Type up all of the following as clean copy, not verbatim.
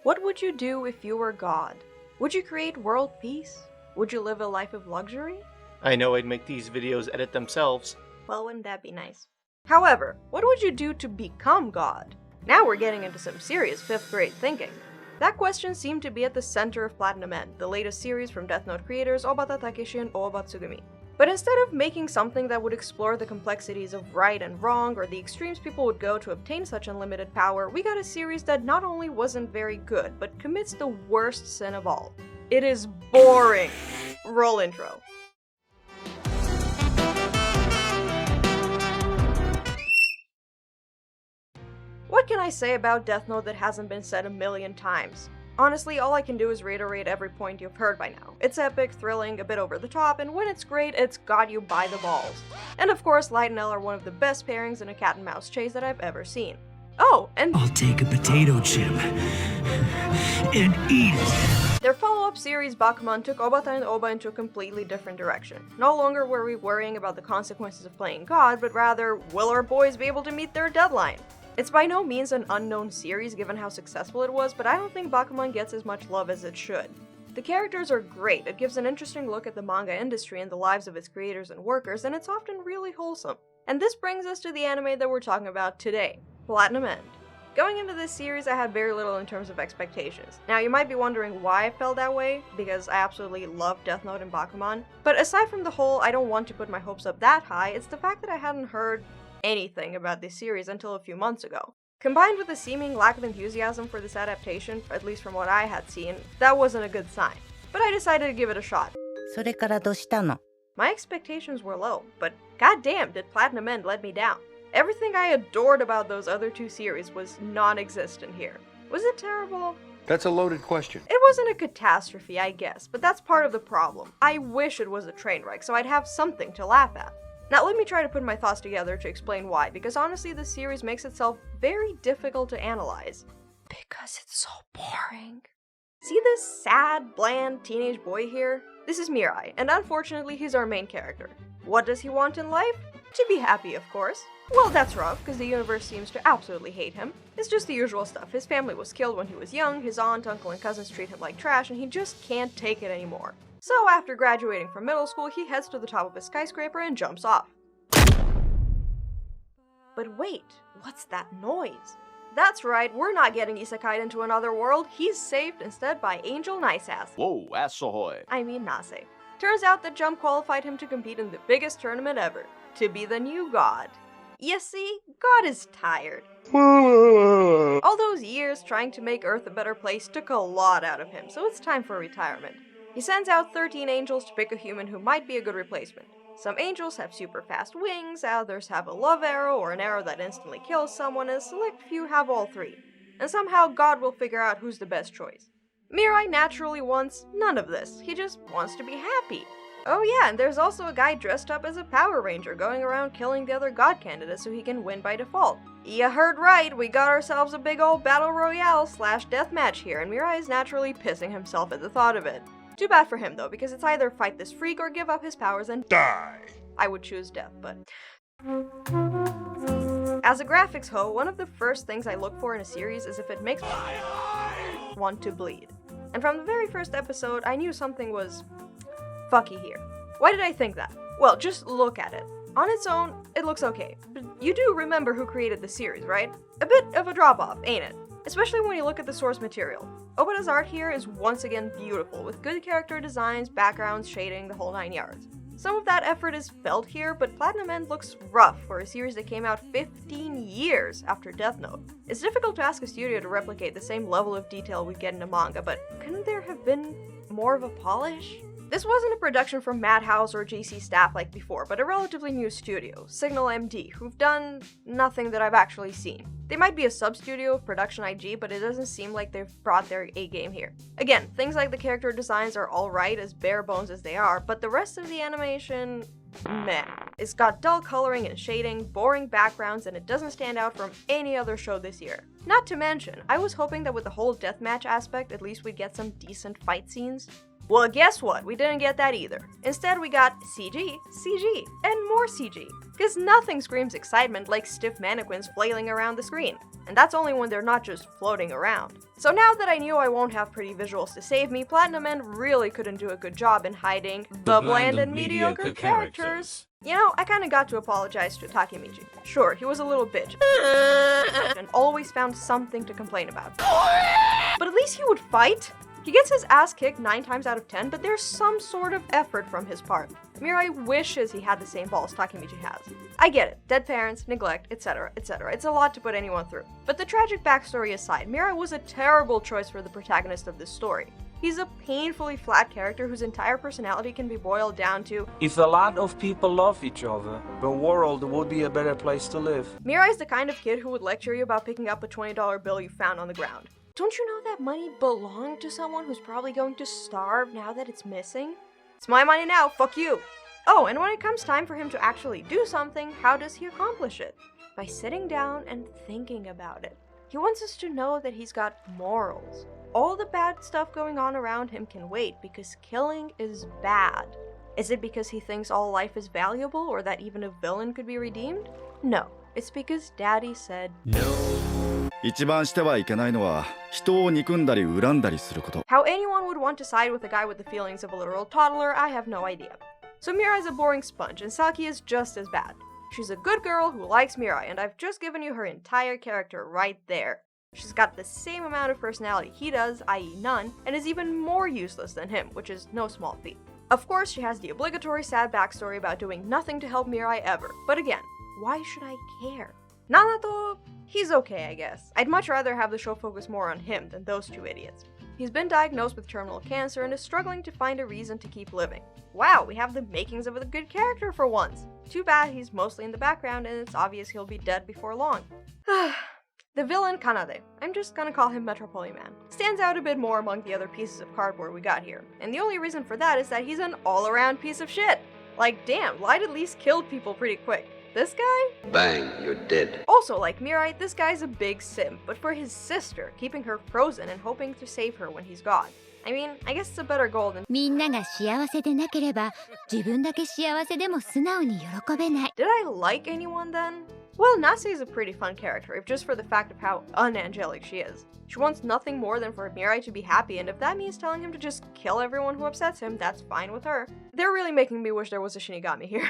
What would you do if you were God? Would you create world peace? Would you live a life of luxury? I know I'd make these videos edit themselves. Well, wouldn't that be nice? However, what would you do to become God? Now we're getting into some serious 5th grade thinking. That question seemed to be at the center of Platinum End, the latest series from Death Note creators Obata, Takeshi, and Ohba Tsugumi. But instead of making something that would explore the complexities of right and wrong or the extremes people would go to obtain such unlimited power, we got a series that not only wasn't very good, but commits the worst sin of all. It is boring! Roll intro. What can I say about Death Note that hasn't been said a million times? Honestly, all I can do is reiterate every point you've heard by now. It's epic, thrilling, a bit over the top, and when it's great, it's got you by the balls. And of course, Light and L are one of the best pairings in a cat and mouse chase that I've ever seen. Oh, and I'll take a potato chip and eat it. Their follow-up series Bakuman took Obata and Ohba into a completely different direction. No longer were we worrying about the consequences of playing God, but rather, will our boys be able to meet their deadline? It's by no means an unknown series given how successful it was, but I don't think Bakuman gets as much love as it should. The characters are great, it gives an interesting look at the manga industry and the lives of its creators and workers, and it's often really wholesome. And this brings us to the anime that we're talking about today, Platinum End. Going into this series, I had very little in terms of expectations. Now, you might be wondering why I felt that way, because I absolutely love Death Note and Bakuman. But aside from the whole I don't want to put my hopes up that high, it's the fact that I hadn't heard anything about this series until a few months ago. Combined with the seeming lack of enthusiasm for this adaptation, at least from what I had seen, that wasn't a good sign. But I decided to give it a shot. それからどうしたの? My expectations were low, but goddamn did Platinum End let me down. Everything I adored about those other two series was non-existent here. Was it terrible? That's a loaded question. It wasn't a catastrophe, I guess, but that's part of the problem. I wish it was a train wreck, so I'd have something to laugh at. Now let me try to put my thoughts together to explain why, because honestly this series makes itself very difficult to analyze. Because it's so boring. See this sad, bland teenage boy here? This is Mirai, and unfortunately he's our main character. What does he want in life? To be happy, of course. Well, that's rough, because the universe seems to absolutely hate him. It's just the usual stuff. His family was killed when he was young, his aunt, uncle, and cousins treat him like trash, and he just can't take it anymore. So after graduating from middle school, he heads to the top of a skyscraper and jumps off. But wait, what's that noise? That's right, we're not getting isekai'd into another world, he's saved instead by Angel Niceass. Whoa, ass ahoy. I mean Nase. Turns out that jump qualified him to compete in the biggest tournament ever, to be the new god. You see, God is tired. All those years trying to make Earth a better place took a lot out of him, so it's time for retirement. He sends out 13 angels to pick a human who might be a good replacement. Some angels have super fast wings, others have a love arrow or an arrow that instantly kills someone, and a select few have all three. And somehow God will figure out who's the best choice. Mirai naturally wants none of this, he just wants to be happy. Oh yeah, and there's also a guy dressed up as a Power Ranger going around killing the other god candidates so he can win by default. You heard right, we got ourselves a big old battle royale / deathmatch here, and Mirai is naturally pissing himself at the thought of it. Too bad for him though, because it's either fight this freak or give up his powers and Die! I would choose death, but... As a graphics hoe, one of the first things I look for in a series is if it makes me want to bleed. And from the very first episode, I knew something was fucky here. Why did I think that? Well, just look at it. On its own, it looks okay, but you do remember who created the series, right? A bit of a drop-off, ain't it? Especially when you look at the source material. Obata's art here is once again beautiful, with good character designs, backgrounds, shading, the whole 9 yards. Some of that effort is felt here, but Platinum End looks rough for a series that came out 15 years after Death Note. It's difficult to ask a studio to replicate the same level of detail we get in a manga, but couldn't there have been more of a polish? This wasn't a production from Madhouse or GC staff like before, but a relatively new studio, Signal MD, who've done nothing that I've actually seen. They might be a sub-studio of Production IG, but it doesn't seem like they've brought their A-game here. Again, things like the character designs are alright, as bare bones as they are, but the rest of the animation... meh. It's got dull coloring and shading, boring backgrounds, and it doesn't stand out from any other show this year. Not to mention, I was hoping that with the whole deathmatch aspect, at least we'd get some decent fight scenes. Well, guess what? We didn't get that either. Instead, we got CG, CG, and more CG. Because nothing screams excitement like stiff mannequins flailing around the screen. And that's only when they're not just floating around. So now that I knew I won't have pretty visuals to save me, Platinum Men really couldn't do a good job in hiding the bland and mediocre characters. You know, I kinda got to apologize to Takemichi. Sure, he was a little bitch. And always found something to complain about. But at least he would fight! He gets his ass kicked 9 times out of 10, but there's some sort of effort from his part. Mirai wishes he had the same balls Takemichi has. I get it, dead parents, neglect, etc, etc. It's a lot to put anyone through. But the tragic backstory aside, Mirai was a terrible choice for the protagonist of this story. He's a painfully flat character whose entire personality can be boiled down to, if a lot of people love each other, the world would be a better place to live. Mirai's the kind of kid who would lecture you about picking up a $20 bill you found on the ground. Don't you know that money belonged to someone who's probably going to starve now that it's missing? It's my money now, fuck you! Oh, and when it comes time for him to actually do something, how does he accomplish it? By sitting down and thinking about it. He wants us to know that he's got morals. All the bad stuff going on around him can wait because killing is bad. Is it because he thinks all life is valuable or that even a villain could be redeemed? No, it's because Daddy said no. 一番してはいけないのは人を憎んだり恨んだりすること。 How anyone would want to side with a guy with the feelings of a literal toddler, I have no idea. So Mirai's a boring sponge, and Saki is just as bad. She's a good girl who likes Mirai, and I've just given you her entire character right there. She's got the same amount of personality he does, i.e. none, and is even more useless than him, which is no small feat. Of course, she has the obligatory sad backstory about doing nothing to help Mirai ever, but again, why should I care? Nanato, he's okay, I guess. I'd much rather have the show focus more on him than those two idiots. He's been diagnosed with terminal cancer and is struggling to find a reason to keep living. Wow, we have the makings of a good character for once. Too bad he's mostly in the background and it's obvious he'll be dead before long. The villain, Kanade, I'm just gonna call him Metropolis Man, stands out a bit more among the other pieces of cardboard we got here. And the only reason for that is that he's an all-around piece of shit. Like, damn, Light at least killed people pretty quick. This guy? Bang, you're dead. Also, like Mirai, this guy's a big simp, but for his sister, keeping her frozen and hoping to save her when he's gone. I mean, I guess it's a better goal than みんなが幸せでなければ自分だけ幸せでも素直に喜べない Did I like anyone then? Well, Nase is a pretty fun character, if just for the fact of how unangelic she is. She wants nothing more than for Mirai to be happy, and if that means telling him to just kill everyone who upsets him, that's fine with her. They're really making me wish there was a Shinigami here.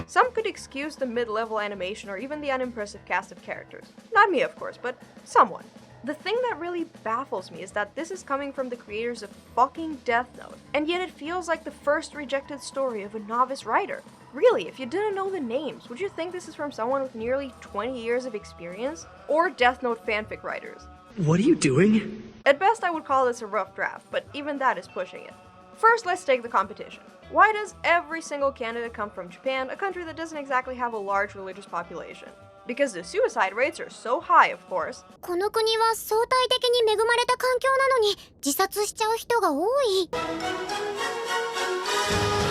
Some could excuse the mid-level animation or even the unimpressive cast of characters. Not me, of course, but someone. The thing that really baffles me is that this is coming from the creators of fucking Death Note, and yet it feels like the first rejected story of a novice writer. Really, if you didn't know the names, would you think this is from someone with nearly 20 years of experience? Or Death Note fanfic writers? What are you doing? At best, I would call this a rough draft, but even that is pushing it. First, let's take the competition. Why does every single candidate come from Japan, a country that doesn't exactly have a large religious population? Because the suicide rates are so high, of course. この国は相対的に恵まれた環境なのに自殺しちゃう人が多い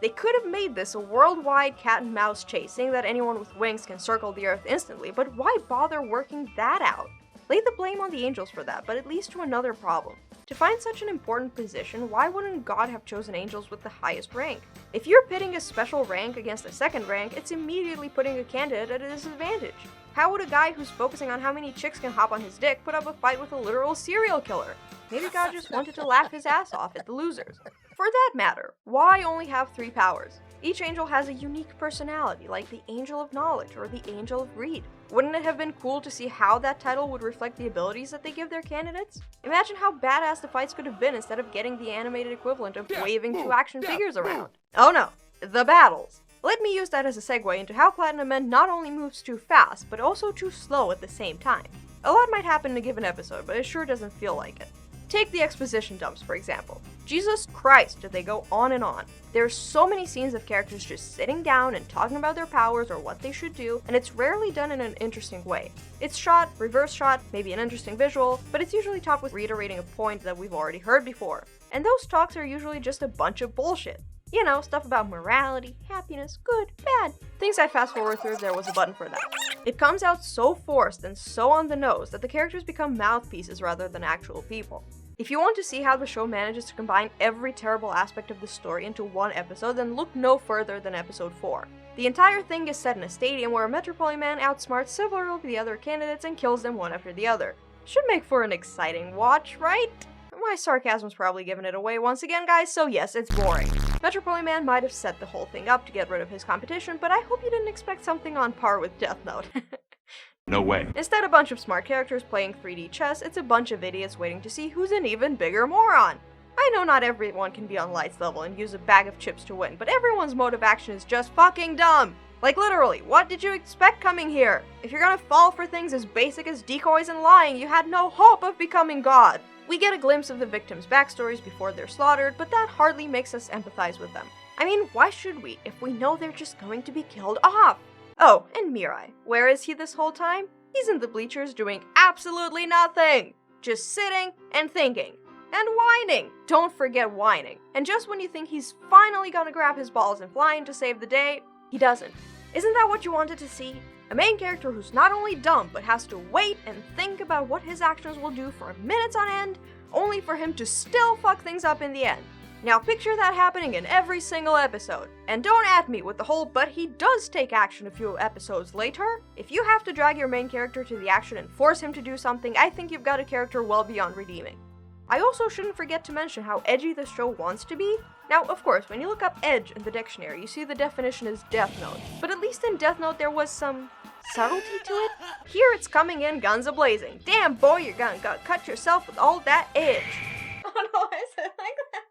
They could have made this a worldwide cat and mouse chase, saying that anyone with wings can circle the earth instantly, but why bother working that out? Lay the blame on the angels for that, but it leads to another problem. To find such an important position, why wouldn't God have chosen angels with the highest rank? If you're pitting a special rank against a second rank, it's immediately putting a candidate at a disadvantage. How would a guy who's focusing on how many chicks can hop on his dick put up a fight with a literal serial killer? Maybe God just wanted to laugh his ass off at the losers. For that matter, why only have 3 powers? Each angel has a unique personality, like the Angel of Knowledge or the Angel of Greed. Wouldn't it have been cool to see how that title would reflect the abilities that they give their candidates? Imagine how badass the fights could have been instead of getting the animated equivalent of waving 2 action figures around. Oh no, the battles. Let me use that as a segue into how Platinum Men not only moves too fast, but also too slow at the same time. A lot might happen in a given episode, but it sure doesn't feel like it. Take the exposition dumps, for example. Jesus Christ, did they go on and on. There's so many scenes of characters just sitting down and talking about their powers or what they should do, and it's rarely done in an interesting way. It's shot, reverse shot, maybe an interesting visual, but it's usually topped with reiterating a point that we've already heard before. And those talks are usually just a bunch of bullshit. You know, stuff about morality, happiness, good, bad. Things I'd fast forward through if there was a button for that. It comes out so forced and so on the nose that the characters become mouthpieces rather than actual people. If you want to see how the show manages to combine every terrible aspect of the story into one episode, then look no further than episode 4. The entire thing is set in a stadium where a Metropolis man outsmarts several of the other candidates and kills them one after the other. Should make for an exciting watch, right? My sarcasm's probably giving it away once again, guys, so yes, it's boring. Metropolis man might have set the whole thing up to get rid of his competition, but I hope you didn't expect something on par with Death Note. No way. Instead of a bunch of smart characters playing 3D chess, it's a bunch of idiots waiting to see who's an even bigger moron. I know not everyone can be on Light's level and use a bag of chips to win, but everyone's mode of action is just fucking dumb. Like literally, what did you expect coming here? If you're gonna fall for things as basic as decoys and lying, you had no hope of becoming God. We get a glimpse of the victims' backstories before they're slaughtered, but that hardly makes us empathize with them. I mean, why should we if we know they're just going to be killed off? Oh, and Mirai. Where is he this whole time? He's in the bleachers doing absolutely nothing! Just sitting and thinking. And whining! Don't forget whining. And just when you think he's finally gonna grab his balls and fly in to save the day, he doesn't. Isn't that what you wanted to see? A main character who's not only dumb, but has to wait and think about what his actions will do for minutes on end, only for him to still fuck things up in the end. Now picture that happening in every single episode. And don't at me with the whole "but he does take action a few episodes later." If you have to drag your main character to the action and force him to do something, I think you've got a character well beyond redeeming. I also shouldn't forget to mention how edgy the show wants to be. Now, of course, when you look up edge in the dictionary, you see the definition is Death Note. But at least in Death Note there was some subtlety to it. Here it's coming in guns a-blazing. Damn boy, you're gonna cut yourself with all that edge. Oh no, I said it like that.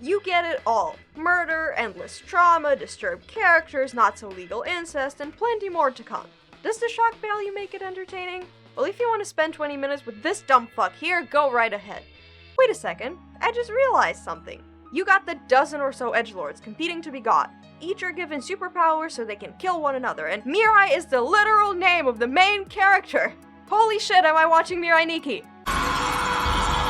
You get it all. Murder, endless trauma, disturbed characters, not-so-legal incest, and plenty more to come. Does the shock value make it entertaining? Well, if you want to spend 20 minutes with this dumb fuck here, go right ahead. Wait a second, I just realized something. You got the dozen or so edgelords competing to be God. Each are given superpowers so they can kill one another, and Mirai is the literal name of the main character! Holy shit, am I watching Mirai Nikki?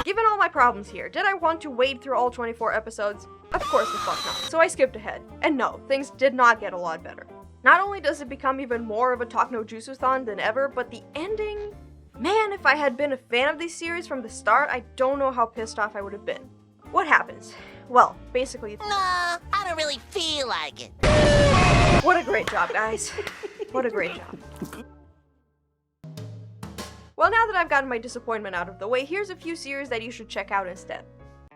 Given all my problems here, did I want to wade through all 24 episodes? Of course the fuck not, so I skipped ahead. And no, things did not get a lot better. Not only does it become even more of a Talk No Jutsu-thon than ever, but the ending... Man, if I had been a fan of this series from the start, I don't know how pissed off I would have been. What happens? Well, basically... Nah, I don't really feel like it. What a great job, guys. What a great job. Well, now that I've gotten my disappointment out of the way, here's a few series that you should check out instead.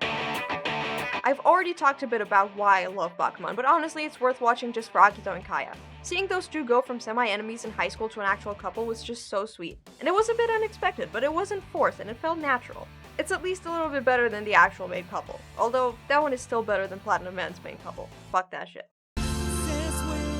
I've already talked a bit about why I love Bakuman, but honestly it's worth watching just for Akito and Kaya. Seeing those two go from semi-enemies in high school to an actual couple was just so sweet. And it was a bit unexpected, but it wasn't forced and it felt natural. It's at least a little bit better than the actual main couple. Although, that one is still better than Platinum End's main couple. Fuck that shit.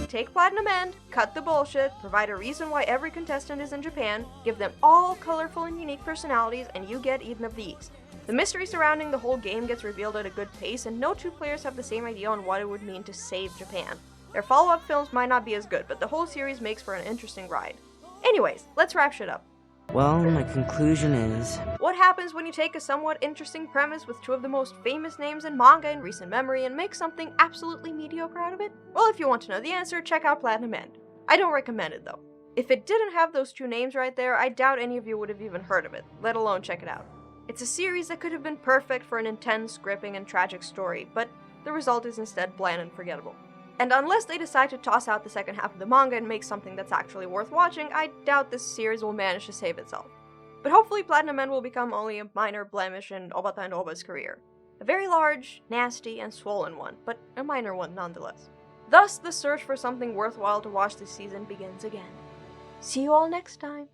Take Platinum End, cut the bullshit, provide a reason why every contestant is in Japan, give them all colorful and unique personalities, and you get Eden of the East. The mystery surrounding the whole game gets revealed at a good pace, and no two players have the same idea on what it would mean to save Japan. Their follow-up films might not be as good, but the whole series makes for an interesting ride. Anyways, let's wrap shit up. Well, my conclusion is... What happens when you take a somewhat interesting premise with two of the most famous names in manga in recent memory and make something absolutely mediocre out of it? Well, if you want to know the answer, check out Platinum End. I don't recommend it though. If it didn't have those two names right there, I doubt any of you would have even heard of it, let alone check it out. It's a series that could have been perfect for an intense, gripping, and tragic story, but the result is instead bland and forgettable. And unless they decide to toss out the second half of the manga and make something that's actually worth watching, I doubt this series will manage to save itself. But hopefully Platinum End will become only a minor blemish in Obata and Ohba's career. A very large, nasty, and swollen one, but a minor one nonetheless. Thus, the search for something worthwhile to watch this season begins again. See you all next time!